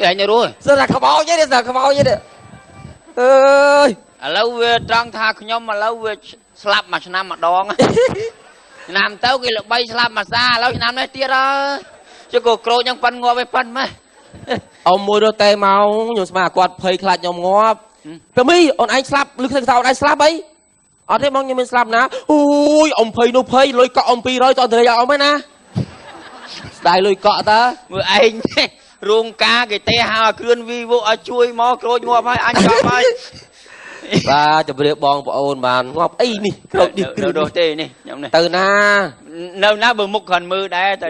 anh rồi sao là không bao chứ đi sao không bao chứ đi ơi lâu về trăng tha nhóm mà lâu về slap mà năm mà đòn làm tao cái là bay slap mà xa lâu năm nay tia đó chứ cô cro nhưng phân ngô với phân mà ông mua đôi tê màu nhưng mà quạt phơi khát nhom ngóp cái mi ông anh slap lực sao anh slap ấy ở đây mong như mình slap ná ui ông phơi nó phơi lôi cọ ông pi rồi cho thời ông ấy na đại lôi cọ ta vừa anh ruộng cá cái tê hào cơn vi vô chui mò cro ngô phải anh cho phải và chụp được bong của ôn bàn ngọc ấy nè rồi đi đồ đồ tê nè nhầm này từ na nơi ná bờ mục hình mưa đây từ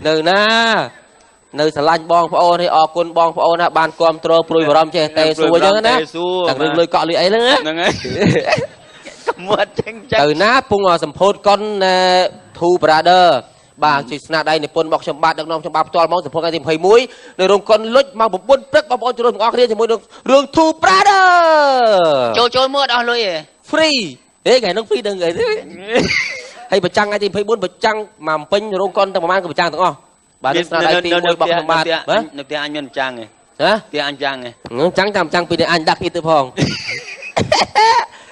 nơi na nơi sờ lanh bong của ôn hay ở quân bong của ôn á bàn com trô pruy vào rom che tê xua chứ na tặng rừng lôi cọ lưỡi ấy nữa từ na pung ở sầm phốt con thu brother bà chỉ sna đây này pun bọc trong bát đằng nong trong bát toal mong sầm phốt cái tìm hay muối nơi rong con lút mau một pun prek bọc bọc cho rong ngọc kia thì muối rong thu brother trôi mưa đó luôn free thế ngày nó free đừng người thế hay bật trăng ai tìm thấy bốn bật trăng mà pin rong con tao mà mang cái bật trăng đúng không bà đi sna đây tìm muối bọc trong bát được tiền anh nhân trăng này hả tiền anh trăng này trắng trăm trăng pin để anh đặt đi từ phòng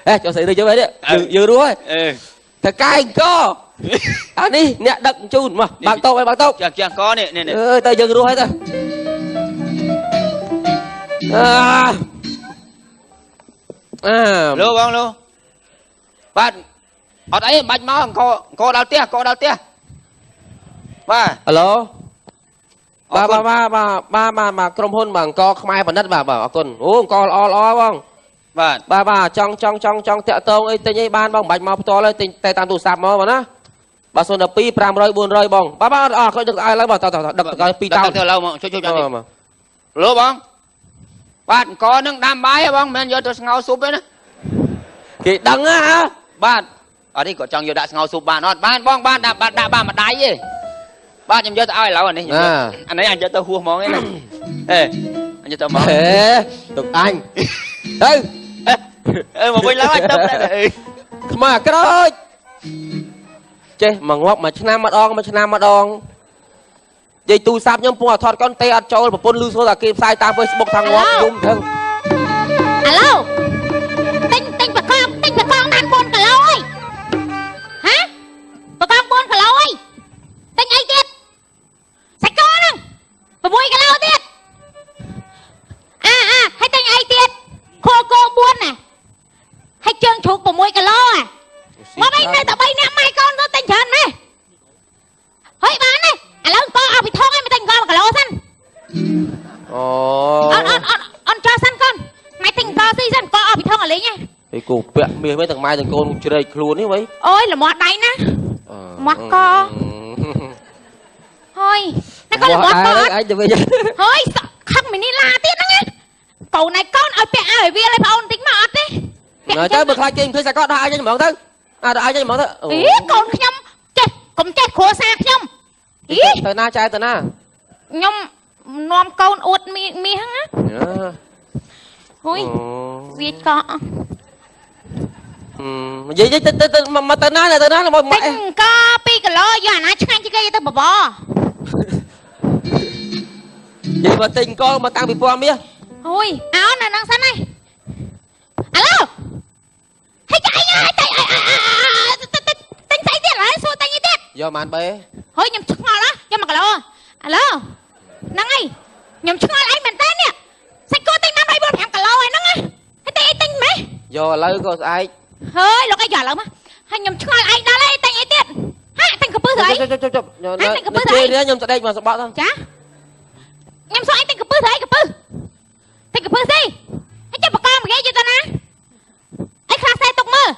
ê cho xảy đi cho vậy đấy vừa đuôi thật cay co anh đi nè đặng chun mà bạc tông chẳng có nè nè ơi tay dừng đuôi hết rồi lô bông lô bạn ở đấy bạch máu co đào tia ba alo baក្រុមហ៊ុនបាទអង្គខ្មែរបណ្ឌិតបាទអរគុណអូអង្គល្អបងបាទចង់តាក់តងអីទិញអីបានបងមិនបាច់មកផ្ទាល់ទេទិញតែតាមទូរស័ព្ទមកបងណាបាទ012 500 400បងបាទអត់គាត់ដឹកឲ្យឡើងបាទដឹកឲ្យ2តោនទៅឡូវមកជួយចាំនេះលូបងបាទអង្គនឹងដាំបាយបងមិនយកទៅស្ងោរស៊ុបទេណាគេដឹងហ៎បាទអត់នេះក៏ចង់យកដាក់ស្ងោរស៊ុបបានអត់បានបងបានដាក់បានមួយដៃទេបាទខ្ញុំយកទៅឲ្យឥឡូវអានេះអានេះអញយកទៅហួសហ្មងឯណាអេអញយកទៅហ្មងទុកអញទៅមកវិញឡើងអញទៅខ្មៅក្រូចចេះមកងាប់មួយឆ្នាំម្ដងនិយាយទូរស័ព្ទខ្ញុំពងអត់ថតកនទេអត់ចូលប្រពន្ធលឺសូតែគេផ្សាយតាម Facebook ខាងងាប់យំធឹងអាឡូទិញបកងបាន4គីឡូអីហ៎បកង4គីឡូអីទិញអីទៀតសាច់គោហ្នឹង6គីឡូទៀតហើយទិញអីទៀតខោគោ4ណាហើយជើងជ្រូក6គីឡូមកវិញនៅតែ3នាក់ម៉ែកូនទៅទិញច្រើនម៉េះហើយបានទេឥឡូវកោអស់ពីថងឲ្យមិនទិញកោ1គីឡូសិនអូអត់ចោះសិនកូនម៉ែទិញកោស៊ីសិនកោអស់ពីថងឲ្យលេងហ៎អីគូពាក់មាសវិញទាំងម៉ែទាំងកូនជ្រែកខ្លួននេះវិញអូយល្មាស់ដៃណាមាស់កហើយណាកូនល្មាស់កអញទៅវិញហើយខឹងមីនីឡាទៀតហ្នឹងណាកូនឯកូនឲ្យពាក់ឲ្យវាឲ្យប្អូនតិចមកអត់ទេទៅបើខ្លាចគេឃើញសាកតដាក់ឲ្យចេញហ្មងទៅដាក់ឲ្យចេញហ្មងទៅអីកូនខ្ញុំចេះកុំចេះគ្រួសារខ្ញុំអីទៅណាចែទៅណាខ្ញុំនាំកូនអួតមាសហ្នឹងណាហ៊ុយវាកក់និយាយទៅមកទៅណាមកម៉ែក2គីឡូយកអាណាឆ្ងាញ់ជាងគេទៅបបនិយាយមកទិញកោមកតាំងពីពណ៌មាសហ៊ុយអោនៅហ្នឹងសិនហើយអាឡូហើយចាយទិញស្អីទៀតហើយសួរទិញអីទៀតយកបានបែហើយខ្ញុំឆ្ងល់យក1គីឡូអាឡូហ្នឹងហើយខ្ញុំឆ្ងល់អីមែនតើនេះសាច់គោទិញបាន3 4 5គីឡូហើយហ្នឹងហើយទិញអីទិញម៉េះយកឥឡូវក៏ស្អែកហើយលោកអីយកឥឡូវមកហើយខ្ញុំឆ្ងល់ឯងដល់ហើយទិញអីទៀតហាទិញកពឹសទៅអីចុះទិញកពឹសទៅអីខ្ញុំស្ដេកមកសបកទៅចាខ្ញុំសួរឯងទិញកពឹសទៅអីកពឹសទិញកពឹសទេហើយចាប់បកងមកគេយកទៅណាអីខ្លះខ្សែទុកមើល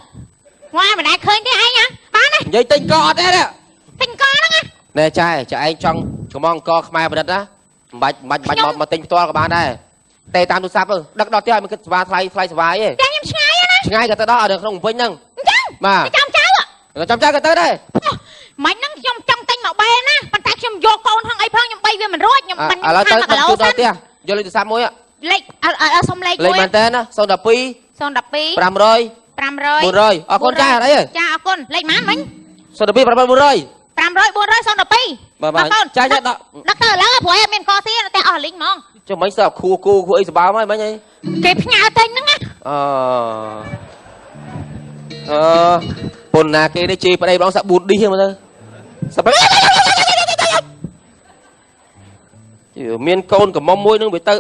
ងាយមិនដែលឃើញទេឯងហ៎បានទេនិយាយទិញកអត់ទេទិញកហ្នឹងណែចាឯងចង់កំងកខ្មែរប្រឌិតណាមិនបាច់មកទិញផ្ទាល់ក៏បានដែរតែតាមទូរស័ព្ទទៅដឹកដល់ផ្ទះឲ្យមិនគិតស្វាថ្លៃស្វាយទេតែខ្ញុំឆ្ងាយណាឆ្ងាយក៏ទៅដល់នៅក្នុងពេញហ្នឹងអញ្ចឹងបាទចាំចៅក៏ទៅដែរមិនហ្នឹងខ្ញុំចង់ទិញមកបែណាប៉ុន្តែខ្ញុំយកកូនហងអីផងខ្ញុំបីវាមិនរួចខ្ញុំមិនឥឡូវទៅទៅដល់ផ្ទះយកលេខទូរស័ព្ទមួយលេខសុំលេខមួយលេខមែនតើណា012 500 400អរគុណចាអីចាអរគុណលេខប៉ុន្មានវិញ012 500 400 500 400 សុំ12 បាទចាចាដាក់ ដឹកទៅឥឡូវព្រោះឯងមានកស៊ីតែអស់លីងហ្មង ចុះមិនសើគូអីសបាមកមិញអី គេផ្ញើទិញហ្នឹងណា ប៉ុណ្ណាគេនេះជេរប្តីម្ដងសាក់4ឌីហ្នឹងមើលទៅសាប់មានកូនកំមុំមួយនឹងវាទៅ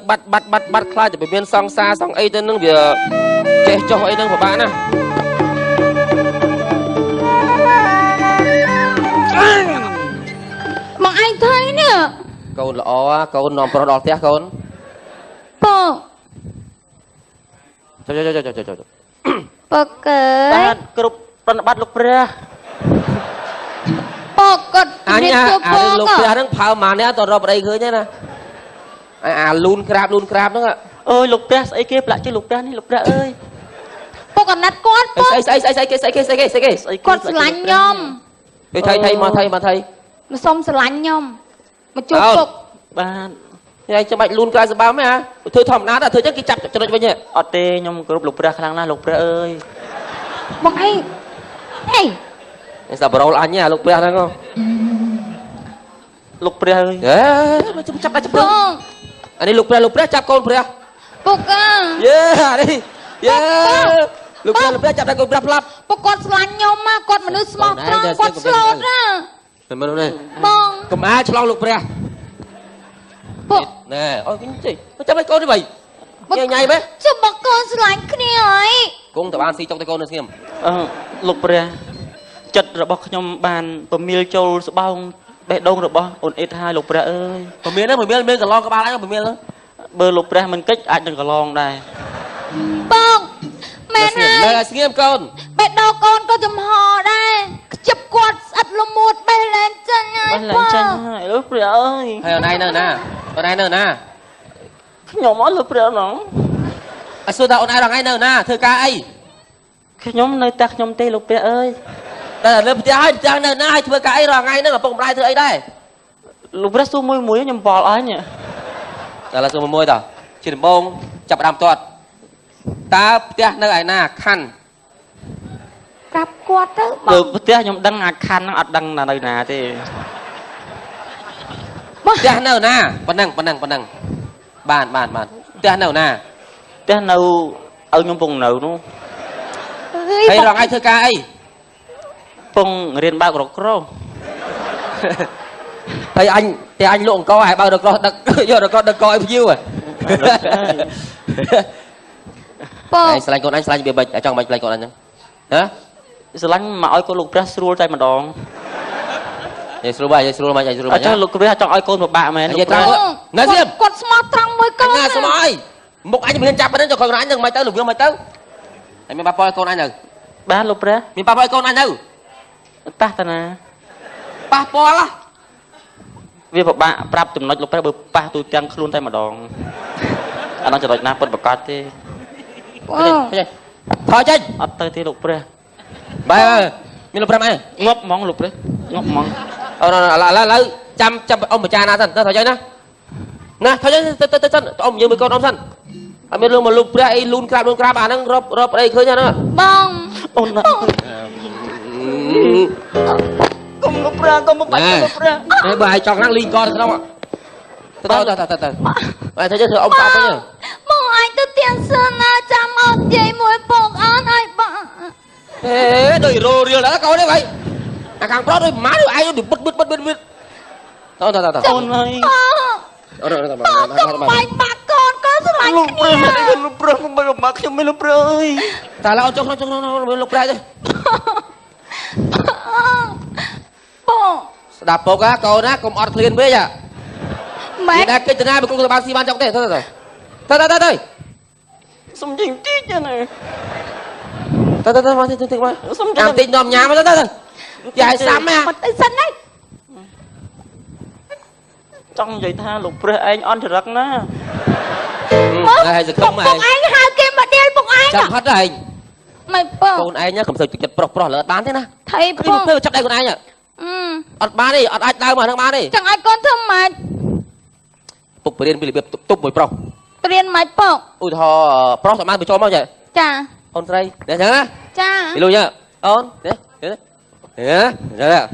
បាត់ខ្លាចតែមានសង្សារសង្អីទៅនឹងវាចេះចុះអីនឹងពិបាកណាស់ មកឯងថៃនេះ កូនល្អកូននាំប្រុសដល់ផ្ទះកូន ពូ ចុះ ពូកើ បាទគ្រប់ប្រណិប័តលោកព្រះ ពូគាត់ អញ នេះ អា ពូ លោកផ្ទះហ្នឹងផើម៉ានេះតរកប្តីឃើញទេណាអាលូនក្រាបហ្នឹង អើយលោកព្រះស្អីគេផ្លាក់ជិះលោកព្រះនេះលោកព្រះអើយ ពូក៏ណាត់គាត់ពូ ស្អីគេ គាត់ស្រឡាញ់ខ្ញុំ គេថៃមកថៃ មកសុំស្រឡាញ់ខ្ញុំមកជួបពុក បាទ ថ្ងៃចាំបាច់លូនក្រាបសបាមែនហ៎ធ្វើធម្មតាតែធ្វើចឹងគេចាប់ចំណុចវិញ អត់ទេខ្ញុំគោរពលោកព្រះខ្លាំងណាស់លោកព្រះអើយ មកឯងហេ សាប់រោលអញលោកព្រះហ្នឹង លោកព្រះអើយ មកចាប់ដាក់ចាប់ ពូ អានេះលោកព្រះចាប់កូនព្រះ ពុកអើ យេអានេះយេលោកព្រះចាប់ដាក់កូនព្រះផ្លាប់ ពុកគាត់ស្រឡាញ់ខ្ញុំមកគាត់មនុស្សស្មោះត្រង់គាត់ស្លូតណា មើលនេះ បង កុំអាឆ្លងលោកព្រះ ពុក ណែអូវិញតិចចាំឲ្យកូននេះបីញ៉ៃមែន ជុំមកកូនស្រឡាញ់គ្នាហើយក ងតបានស៊ីចុកទៅកូននៅស្ងៀម លោកព្រះចិត្តរបស់ខ្ញុំបានពមៀលចូលស្បោងបេះដូងរបស់អូនអ៊ីតហើយលោកព្រះអើយ ពមៀលហ្នឹងមានកន្លងក្បាលអញពមៀលហ្នឹង បើលោកព្រះមិនកិច្ចអាចនឹងកន្លងដែរ បងមែនហើ នៅ យ ស្ងៀមកូន បេះដូងកូនក៏ចំហដែរខ្ជិបគាត់ស្អិតលមួតបេះលែងចាញ់ហើយ បានឡើងចាញ់ហើយលោកព្រះអើយ ហើយអូនឯងនៅណា ខ្ញុំអត់លោកព្រះណង អត់សួរថាអូនឯងរងឯងនៅណាធ្វើការអី ខ្ញុំនៅតែខ្ញុំទេលោកព្រះអើយ តែលើផ្ទះហើយផ្ទះនៅណាហើយធ្វើការអីរងឯងហ្នឹងឪពុកម្ដាយធ្វើអីដែរ លោកព្រះសួរមួយខ្ញុំបល់អញ តែឡើយសួរមួយតជាដំបងចាប់ផ្ដើមតើផ្ទះនៅឯណាខណ្ឌ ប្រាប់គាត់ទៅប លើ ង ផ្ទះខ្ញុំដឹងអាខណ្ឌហ្នឹងអត់ដឹងនៅណាទេ ផ្ទះនៅណាប៉ុណ្ណឹងបានផ្ទះនៅណា ផ្ទះនៅឲ្យខ្ញុំពងនៅនោះ ហើយរងឯងធ្វើការអី ពងរៀនបើករកក្រោ ហើយអញលក់អង្គហើយបើរកដឹកយករកដឹកកឲ្យភ្ញៀវ បង ឯងស្រឡាញ់កូនអញស្រឡាញ់វាមិនចង់មិនស្រឡាញ់កូនអញហ្នឹងហ៎ ស្រឡាញ់មកឲ្យកូនលោកព្រះស្រួលតែម្ដង និយាយស្រួលមក អញ្ចឹងលោកព្រះចង់ឲ្យកូនពិបាកមែនលោកព្រះ នៅស្ងៀម គាត់ស្មោះត្រង់មួយកូន ណាស្មោះអីមុខអញមិនចាប់ប៉ុណ្ណឹងចុះកូនអញនឹងមិនទៅលោកវាមិនទៅហើយមានប៉ះពាល់កូនអញទៅ បានលោកព្រះ មានប៉ះពាល់កូនអញទៅ ប៉ះតាណា ប៉ះពាល់ វាពិបាកប្រាប់ចំណុចលោកព្រះបើប៉ះទូទាំងខ្លួនតែម្ដងអានោះចំណុចណាពិតប្រកបទេ ថយចេញ អត់ទៅទេលោកព្រះ បាយមានលោកប្រាប់អី ងាប់ហ្មងលោកព្រះងាប់ហ្មង អូឥឡូវចាំអ៊ំបចាណាសិនទៅថយចេញណាថយចេញទៅអ៊ំយើងមើលកូនអ៊ំសិនអត់មានរឿងមកលុបព្រះអីលូនក្រាបអាហ្នឹងរកអីឃើញហ្នឹង បង អូនណាកុំលោកព្រះកុំមកបាច់លោកព្រះ នេះបើឲ្យចង់ណាស់លីងកទៅក្នុងទៅបើថយចេញធ្វើអ៊ំស្អាតវិញ បងអញទៅទៀងសើណាចាំអត់និយាយមួយពុកអត់ឲ្យបង ហេដូចរោរៀលដល់កូននេះભાઈអាខាងប្រុសដូចម៉ាឯងដូចបិទតអូនហើយអូនបាញ់បាក់កូនក៏ស្រឡាញ់ លោក គ្នា ព្រះលោកព្រះមិនមកខ្ញុំមិនលោកព្រះអើយ តែឡើយអូនចុះក្នុងលោកប្រែទេ បង ស្ដាប់ពុកកូនណាកុំអត់ឃ្លានពេកហ่ะ ម៉ែ តែកិច្ចណាបើគុំទៅបានស៊ីបានចង់ទេទៅសុំជីងតិចណា ទៅមកតិចមក សុំ ចាំតិចនំញ៉ាំទៅយាយសាំហ่ะ មកទៅសិនហើយ ចង់និយាយថាលោកព្រះឯងអន្តរឹកណា ហើយសង្ឃឹម ពុកឯងហៅគេមកដេលពុកឯង ចាំផាត់ឯង មិនបង កូនឯងកុំសូវចិត្តប្រុសលើអត់បានទេណា ថៃ គឺ ពុក ធ្វើចាប់ដៃកូនឯងអត់បានទេអត់អាចដើរមកហ្នឹងបានទេ ចង់ឲ្យកូនធ្វើម៉េច ពុកបរៀនពីរបៀបទប់មួយប្រុស ព្រៀនម៉េចពុក ឧទាហរណ៍ប្រុសសម្បានបញ្ចូលមកចា ចា អូនស្រីនេះចឹងណា ចា ពីលុយអូននេះ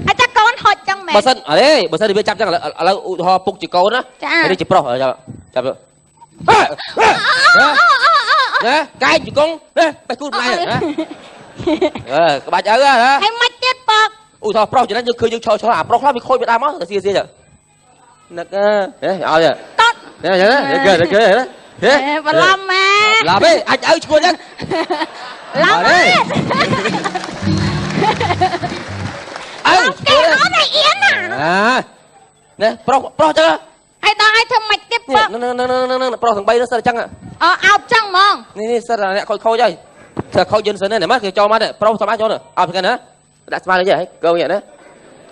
អាចកូនហត់ចឹង bà sân ở đây bà sân thì biết chắp chắc là ho phục chỉ câu đó cái đi chỉ pro ở chắp được nè cái chỉ con nè bay cút này nè bà chơi á hay mạch chết bọc ui thôi pro chỉ nó như khơi như cho à pro khác bị khôi bị đam á là xia vậy nè đấy ao vậy con nè kìa và làm mà làm đi anh ơi chua nhá làm đi cái nó này yến à nè pro chưa hay ta hay thơm mạch tiếp bọc nó pro thằng bay nó sao chăng ạ áo trăng mongนี่sao là khôi chơi sao khôi dân sân này mắt thì cho mắt này pro sao mắt cho nữa cái nữa đặt smile cái gì câu vậy đấy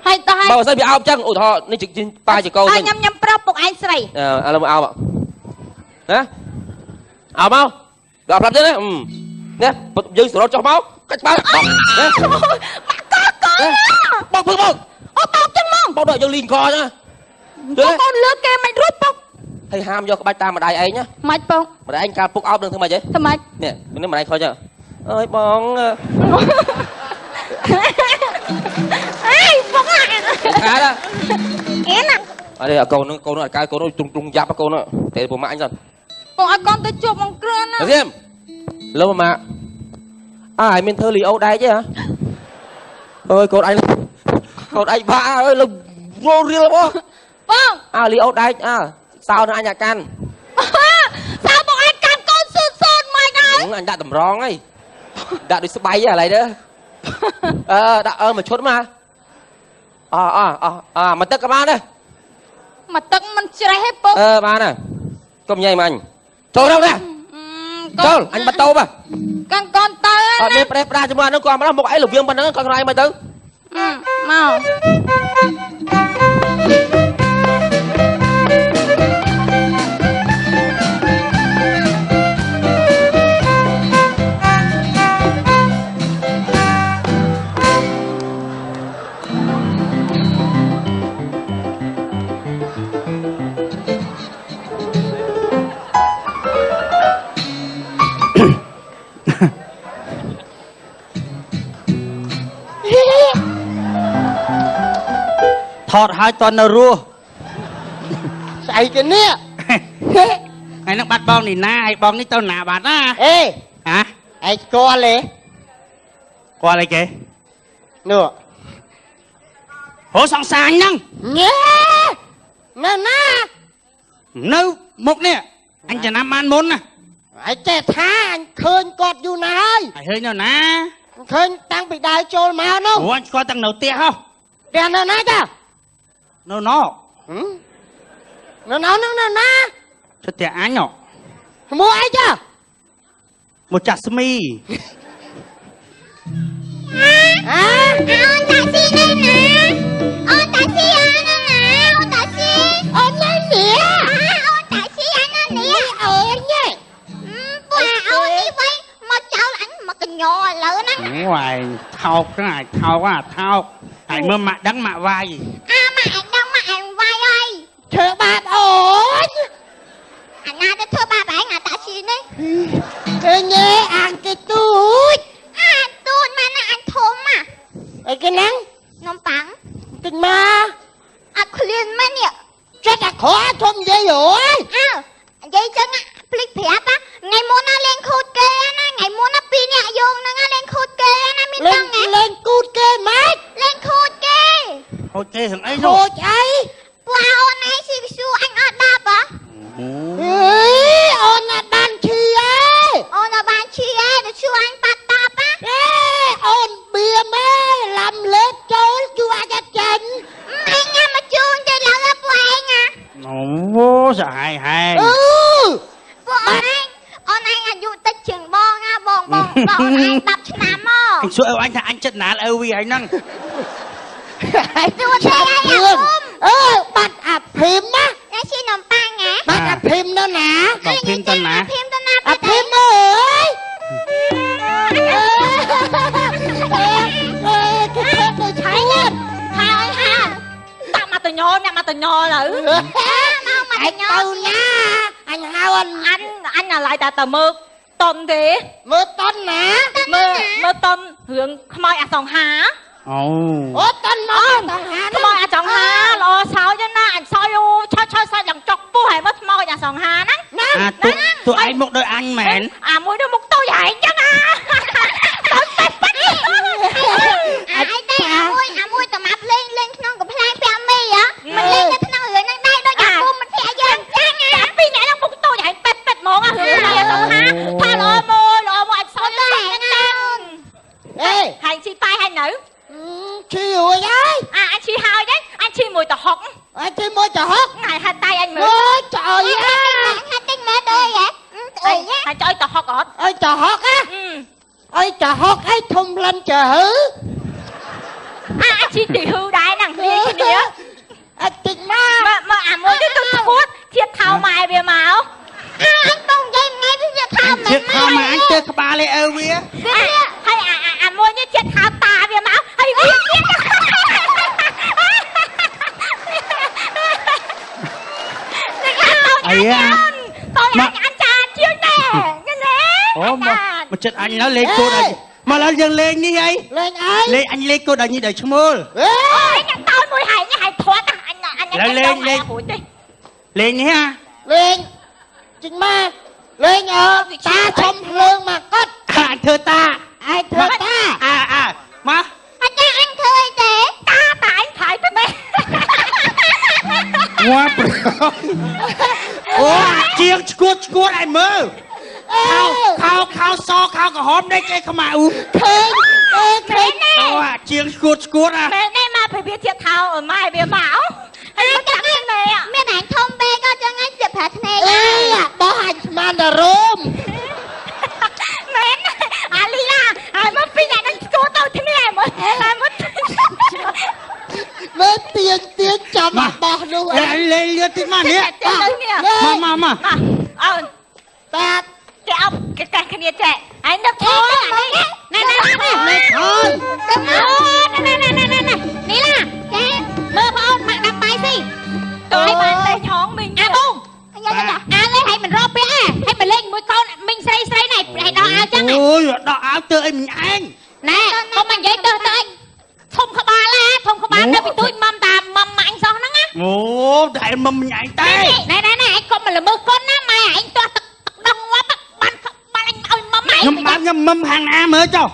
hay ta hay bao giờ bị ao chăng ủa thọนี่chỉ ba chỉ câu nhâm nhâm pro bọc anh sậy làm ao ạ hả ao mau gặp làm thế đấy nè dư sữa cho máu cách máu nè bọc bọc chân mong bọc đợi cho liền co nhá con lứa kia mày rút bọc hay ham vô cái bạch ta mà đại ấy nhá mày bọc mà đại anh ca bốc áo đừng thương mày chứ thưa mày nè nếu mà đại coi chưa ơi bóng ai bọc lại khá đó én à ở đây là câu nó cái câu nó trung giáp câu nó để bộ mạng rồi bọc ai con tôi chụp bằng cưa nè xem lâu mà ai mình thơ lì âu đáy chứ hả ơi con anh ba ơi là vô riêng bó vâng lì âu đáy sao nữa anh nhà can sao bọc anh can con sơn mày này đúng anh đã tầm rong ấy đã đi bay à này đó đã mà chốt mà mà tất cả ba đây mà tận mình chơi hết bốc ba nè công nhây mà anh trôi đâu nè trôi anh bắt tàu mà con tới đẹp ra cho mà nó còn mà một ấy lục viên bên đó con này mày tới mau thọt hai tuần nào rùa chạy cái nè ngày nó bắt bong thì na hay bong đi tao nà bắt á ê hả ai co lẽ qua đây kìa nữa hổ song sàng nhăng nhé nè nè nâu một nè anhจะ nằm ăn môn nè ไอ้เจ๊ท้าanh khơi cọtอยู่ไหน ai hơi nào nè เคยตั้งไปได้โจรมาเนาะ ủa anh coi tăng đầu tia không เดี๋ยวนะนะจ้ะ nó nó นะนะนะ cho tia anh nhở มัวไอ้จ้ะ một chặt smi อ่ะ ôn taxi đây nè ôn taxi anh nè ôn taxi ôn nhảy nè ôn taxi anh nè ôn nhảy bà ôn đi vậy mà cháu anh mà cái nhỏ lớn á ngoài thao cái này thao quá thao ai mơ mạ đắng mạ vai gì mà anh đâu mà anh vai ơi เธอบาดโอ้ย anh na cho thưa ba bạn à taxi đấy เอ้ยเงี้ยอ่างcái túi tuôn mà nè anh thôm à ไอ้cái nắng nông bắn tình ma khuyên mà nè chắc là khó thôm dây rồi dây chân á plik phép á ngày muốn nó lên khốt kê á ngày muốn nó pin nhẹ dùng nó lên khốt kê á mình lên tăng nghe lên cút kê mát lên khốt kê ok thằng ấy rồi thôi ấy wow này xì xu anh ở đạp á ê ôn là ban chi ấy ôn là bạn chi ấy để xu anh bắt đạp á ê ôn bia mê làm lết trốn chú ai cho chân anh nha mà chuông để là gặp của anh à nó sợ hài hài của ôn anh à dụ tích chừng bong á bong anh tập cho nằm mò anh sợ anh thà anh chất ná là âu vì anh năng dụ thế anh à không bắt ạp phim á để xin nồng băng á bắt ạp phim đó nè đọc phim tên ná ạp phim ơi cái phép tôi thấy lên hai ha tao mà từ nhỏ nữ anh tao nha anh hao anh là lại ta mơ tôm thế mơ tân nè mơ tôm hướng khmai à sòng há Ủa tên nó thằng Hà Thôi à chọn Hà lo sao chứ na anh soi u cho dòng chọc pu hay mất môi nhà sòng Hà nắng. Tụi anh một đôi anh mẹn. À mũi nó một tôi vậy chứ à. Ai đây à mui tụi mập lên non của plan family á. Mình lên cho nó người năng đây đó nhà cô mình phải dân chăng à. Vì nhảy nó một tôi vậy pet món à hứa nhà sòng Hà. Tha lo mô anh soi lên tăng. Ê, Hành chi tay hay nữ. chiều rồi đấy. À anh chi hai đấy, anh chi mùi tờ hốc. Ai chơi môi trò hốt. Ngày hai tay anh mượn. Ôi trời ơi. Hai tên mẹ tôi vậy. Hai chơi tờ hốc ọt. Ôi trò hốt á. Ôi trò hốt ấy thùng lên chờ hứ. À anh chi tỷ hư đại nàng hư cái đĩa. À tình ma. Mà à môi đứa tôi thuốc thiệt thao mài về máu. À anh tung dây ngay bây giờ thao mẹ Chết không mà anh chơi cái ba lê ơ vía. Hay à môi như thiệt thao tà về máu. Hay biết Ấy à. Còn anh cha chiêu nè. Nghe nè. Ủa mà chết anh nó lên cô đây. Mà nó dần lên như vậy. Lên ai? Lên anh lên cô đây như đời chung mơ. Ôi nhạc tao mùi hay như hay thoát anh Lên lên nha. Lên. Trình ma. Lên ta không lương mà cất. Anh thưa ta. Ai thưa ta? Mà Anh cha anh thưa để. Ta tại anh phải với mẹ. Quá Ủa chiếc cuốn anh mơ. Khao so khao cả hôm đây cái không mà u. Khên. Mẹ nè. Ủa chiếc cuốn à. Mẹ nè mà phải biết thiệt thao ở mai về máu. Anh mất chắc cái mẹ ạ. Mẹ bạn thông bê có cho ngay dịp hạt này. Ê bỏ hành man đà rôm. Mẹ nè. À Lila. À mất bây giờ đang cố tao thế này mà. À mất. Mẹ tiền cho mà bỏ luôn. Anh lên lên tí mà nè. Mà Ta cái ông cái kia trẻ anh đập thôi nè thôi. nè ní là cái mơ phone mặc đập bài gì tôi bạn đây chón mình à bông à lấy hay mình rộp bé hay mình lên mũi con mình xây này này đo áo chắc này ôi đo áo tươi mình anh nè không bằng giấy tờ anh không có ba đâu bị tôi mâm anh sao nó á ồ đại mâm mình anh tay này con mà là mơ con á mà anh to đông quá ban anh ơi mâm mày mâm hàng ná mới cho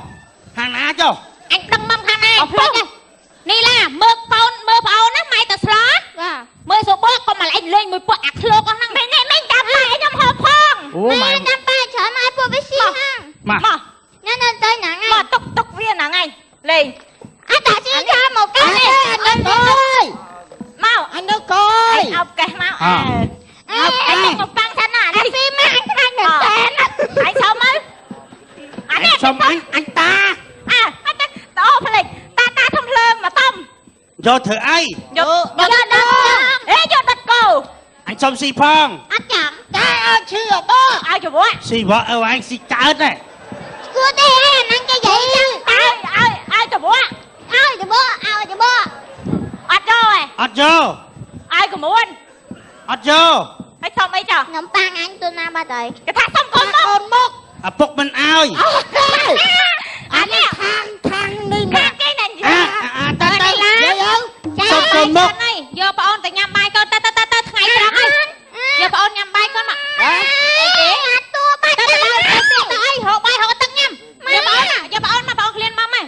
hàng ná cho anh đăng mâm hàng náนี่ล่ะเมื่อเผานะไม่แต่สล้อเมื่อสุบก็มาไอ้เล่นมือปวดอักโลก็นั่งไม่จับไปน้ำหอมพองไม่จับไปเฉยมาปวดไปสิฮะมานั่นเต้นหนังไงมาตกเวียนหนังไงเลยอ่ะแต่ชี้ชาหมกกันเลยอันนั้นcoiเมาอันนั้นcoiเอาแกเมาไอ้ตกปังฉันน่ะไอ้ซีมาอันหนึ่งแสนไอ้ชมมั้ยอันนี้ชมอันตาอันนั้นโตผลิตตาทำเพลิงมาต้ม cho thử ai vô đất cô anh xong xì phong anh chậm cái chưa bố ai cho bố xì vợ anh xì cá này cua tê anh ăn cái gì ai cho bố ai cho bố ọt rồi ọt vô ai cũng muốn ọt vô hay xong mấy trò nắm pan anh tôi nam ba đời cái thằng xong con mốc phục mình ao anh nè thằng đi nè cái này ta xong con mốc giờ bà ôn tại nhằm bài con ta ngày trắng ơi giờ bà ôn nhằm bài con mà tua ba ơi hộ bài hộ tăng nhằm giờ bà ôn mà bà ôn liền mắm mày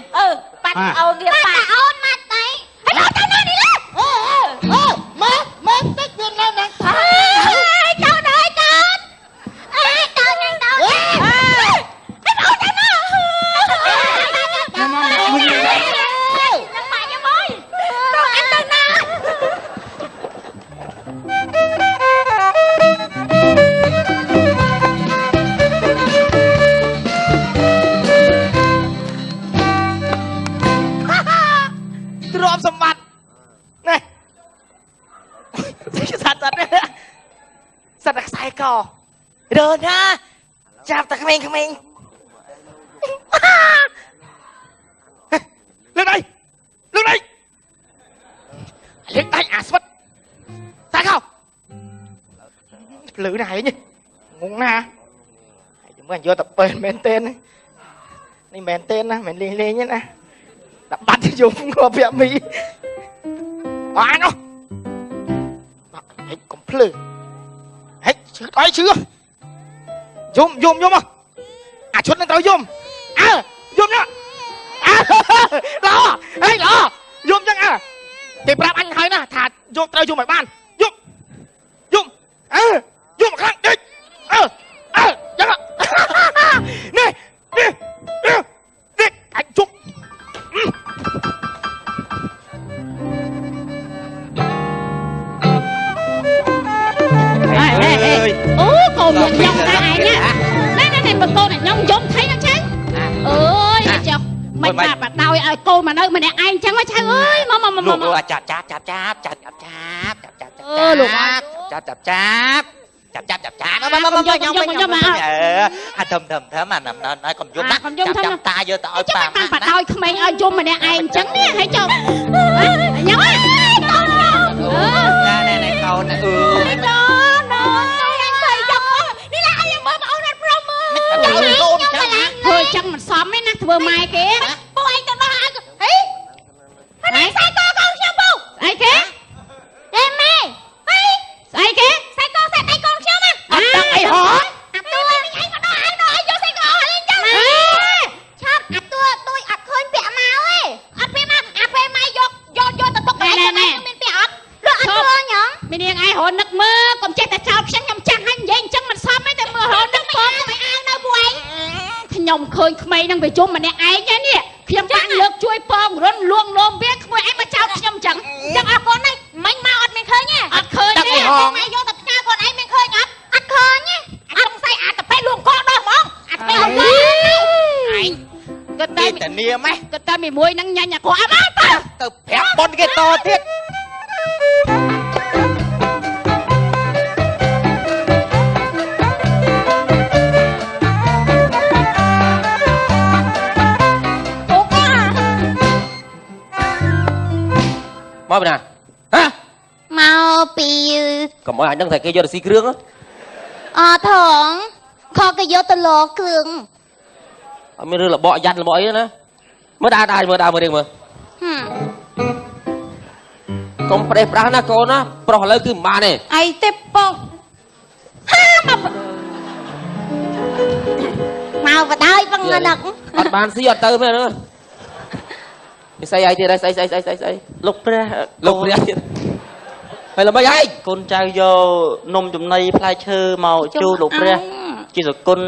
bạn ôn nghiệp bà ôn mà tay hãy ôn tao đi lên mẹ tích viên lên nè cháu đợi con tao nhanh tao hãy ôn tao Trộm sầm mặt này sạch sạch đặc sai cò đơn ha chạp ta khmeng lên đây lên tay à smất sai không lữ này nhỉ ngung na chúng mình vô tập bên tên này men tên na men lên nhé na បាត់យំងាប់ពាក់មីអញនោះហេកុំភ្លើហេកឈឺអីឈឺយំអាឈុតនឹងត្រូវយំយំណាល្អហេល្អយំចឹងគេប្រាប់អញហើយណាថាយកត្រូវយំឲ្យបានយំយំខ្លាំងតិចចឹងនេះអញជប់ អូកូនខ្ញុំតែឯងណែបកូនខ្ញុំយំថៃណាឆៅអើយចុះមិនបាត់បដោយឲ្យកូនមកនៅម្នាក់ឯងចឹងឆៅអើយមកចាប់អឺលោកចាប់មកខ្ញុំអាធំអាណាកុំយំណាចាប់តាយកទៅឲ្យប៉ាបានបដោយក្មេងឲ្យយំម្នាក់ឯងចឹងនេះហើយចុះខ្ញុំអើយកូនណែកូននេះឡាអីមើលមកអូនអត់ព្រមមើលធ្វើចឹងមិនសមទេណាធ្វើម៉ែគេពួកឯងទៅដោះអើហីហើយខ្សែកកូនខ្ញុំពុកអីគេទេម៉ែហីស្អីគេខ្សែកខ្សែដៃកូនខ្ញុំណាអត់ដឹងអីហ៎អាតួនេះឯងក៏ដោះអើយកខ្សែកអស់លេងចឹងឆាប់អាតួទួយអត់ឃើញពាក់មកទេអត់ពាក់មកអាពេលម៉ែយកទៅទុកឯងមានពាក់អត់លក់អត់ឃើញហ៎មីនាងឯងរហូតនឹកមើលកុំចេះតែចោលខ្ញុំចាស់ហើយនិយាយអញ្ចឹងមិនសមទេតែមើលរហូតនឹកបងមិនអាវនៅពួកឯងខ្ញុំឃើញក្មេងនឹងវាយំម្នាក់ឯងនេះខ្ញុំបានលើកជួយបងរុនលួងលោមវាក្មួយឯងមកចោលខ្ញុំអញ្ចឹងអរគុណនេះមិញមកអត់មានឃើញទេអត់ឃើញទេម៉ែយកទៅផ្ញើខ្លួនឯងមានឃើញអត់ឃើញទេអត់ស្អីអាតពេលលួងកដោះហ្មងអាតពេលលួងឯងក៏តែនាមក៏តែមួយនឹងញ៉ាញ់អាគាត់អត់ទៅប្រាប់ប៉ុនគេតទៀតមកពីណាហ៎មកពីកុំឲ្យអញដឹងថាគេយកទៅស៊ីគ្រឿងអត់ថងខកគេយកទៅលគ្រឿងអត់មានរឿងរបកយ៉ាត់របកអីណាមើលដើររៀងមើលកុំប្រេះប្រាស់ណាកូនណាប្រុសឥឡូវគឺមិនបានទេអីទេពុកមកបដ ாய் បងនឹកអត់បានស៊ីអត់ទៅមែនទេនិស័យអីទៀតស្អីលោកព្រះទៀតហើយល្បីហើយក ូនចៅយកនំចំណីផ្លែឈើមកជូនលោកព្រះជាសគុណ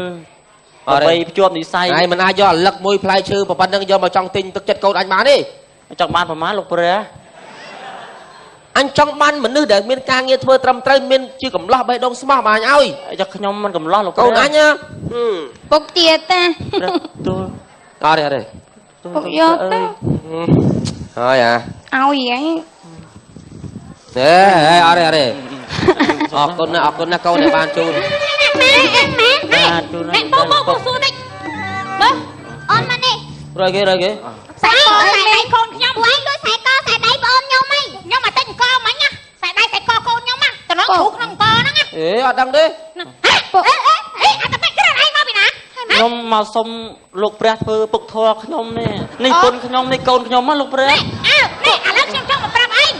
ដើម្បីភ្ជាប់និស័យហើយមិនអាចយកអាលឹកមួយផ្លែឈើប៉ុណ្ណឹងយកមកចង់ទិញទឹកចិត្តកូនអញបានទេចង់បានប្រមាណលោកព្រះអញចង់បានមនុស្សដែលមានការងារធ្វើត្រឹមត្រូវមានជាកំឡោះបេះដូងស្មោះបានឲ្យចុះខ្ញុំមិនកំឡោះលោកកូនអញពុកទៀតតាទូលអត់ទេពុកយកទៅហើយឲ្យហីអត់ទេអរគុណណាកូនដែលបានជូនបានជូនពុកសួរតិចមើលអូនមកនេះរយគេខ្សែកដៃកូនខ្ញុំពួកឯងដូចខ្សែកខ្សែដៃបងខ្ញុំហីខ្ញុំមកទិញកមិញណាខ្សែដៃខ្សែកកូនខ្ញុំណាត្រង់គ្រូក្នុងកហ្នឹងអត់ដឹងទេពុកអត់ទៅគ្រាន់ឯងមកពីណាខ្ញុំមកសុំលោកព្រះធ្វើពុកធរខ្ញុំនេះគុណខ្ញុំនេះកូនខ្ញុំណាលោកព្រះនេះឥឡូវខ្ញុំចង់មកប្រាប់ឯង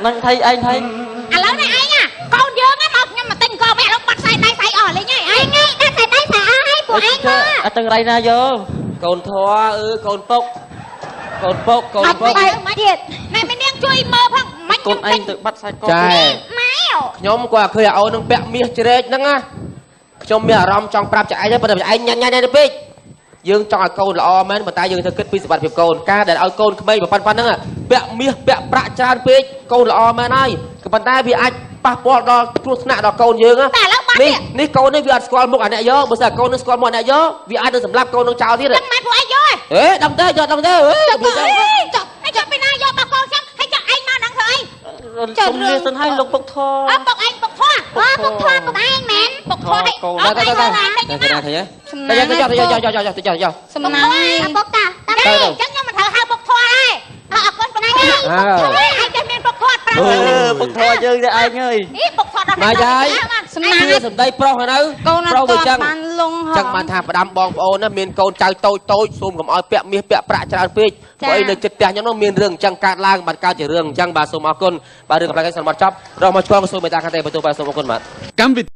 នឹងថៃឯងថៃឥឡូវនេះឯងកូនយើងមកខ្ញុំមកទិញកមែឥឡូវបាត់ខ្សែដៃខ្សែអស់លេងហើយឯងដាក់ខ្សែដៃខ្សែអស់ហើយពួកឯងមកអត់ទាំងរៃណាយកកូនធរកូនពុកទៀតណែមីនាងជួយមើលផងមិនកូនឯងទៅបាត់ខ្សែកចាម៉ែខ្ញុំគាត់ឃើញអូននឹងពាក់មាសជ្រែកហ្នឹងណាខ្ញុំមានអារម្មណ៍ចង់ប្រាប់ចាឯងតែប៉ុន្តែចាឯងញ៉ាញ់ទៅពេកយើងចង់ឲ្យកូនល្អមែនប៉ុន្តែយើងត្រូវគិតពីសុខភាពកូនការដែលឲ្យកូនក្មេងប៉ុណ្ណឹងពាក់មាសពាក់ប្រាក់ច្រើនពេកកូនល្អមែនហើយក៏ប៉ុន្តែវាអាចប៉ះពាល់ដល់គ្រោះថ្នាក់ដល់កូនយើងនេះកូននេះវាអត់ស្គាល់មុខអាអ្នកយកបើសិនកូននឹងស្គាល់មុខអាអ្នកយកវាអាចនឹងសម្លាប់កូននឹងចោលទៀតដឹងមែនពួកឯងយកដឹងទេយកដឹងទេចុះពីណាយកមកកូនខ្ញុំហើយចុះឯងមកដឹងធ្វើអីសុំលាសិនឲ្យលោកពុកធរពុកឯងពុកធរពុកឯងមែនពុកធរឲ្យទៅតែឃើញទេតែយកសំណាងពុកតាអញ្ចឹងខ្ញុំមិនត្រូវហៅពុកធរទេអរគុណបងឯងឯងចេះមានពុកធរប្រាប់ពុកធរយើងទៅឯងហើយពុកធរដល់មកយាយ ជាសម្ដីប្រុសហើយនៅ កូនអ ប្រុស ត់ វាចឹង បានលងហ ចឹងបានថាផ្ដាំបងប្អូនណាមានកូនចៅតូចតូចសូមកុំឲ្យពាក់មាសពាក់ប្រាក់ច្រើនពេកព្រោះអីនៅចិត្តផ្ទះខ្ញុំនោះមានរឿងអញ្ចឹងកើតឡើងបានកើតជារឿងអញ្ចឹងបាទសូមអរគុណបាទរឿងកំប្លែងសន្មតចប់រកមកឆ្លងសូមមេត្តាខន្តីបន្ទូបាទសូមអរគុណបាទ កម្មវិធី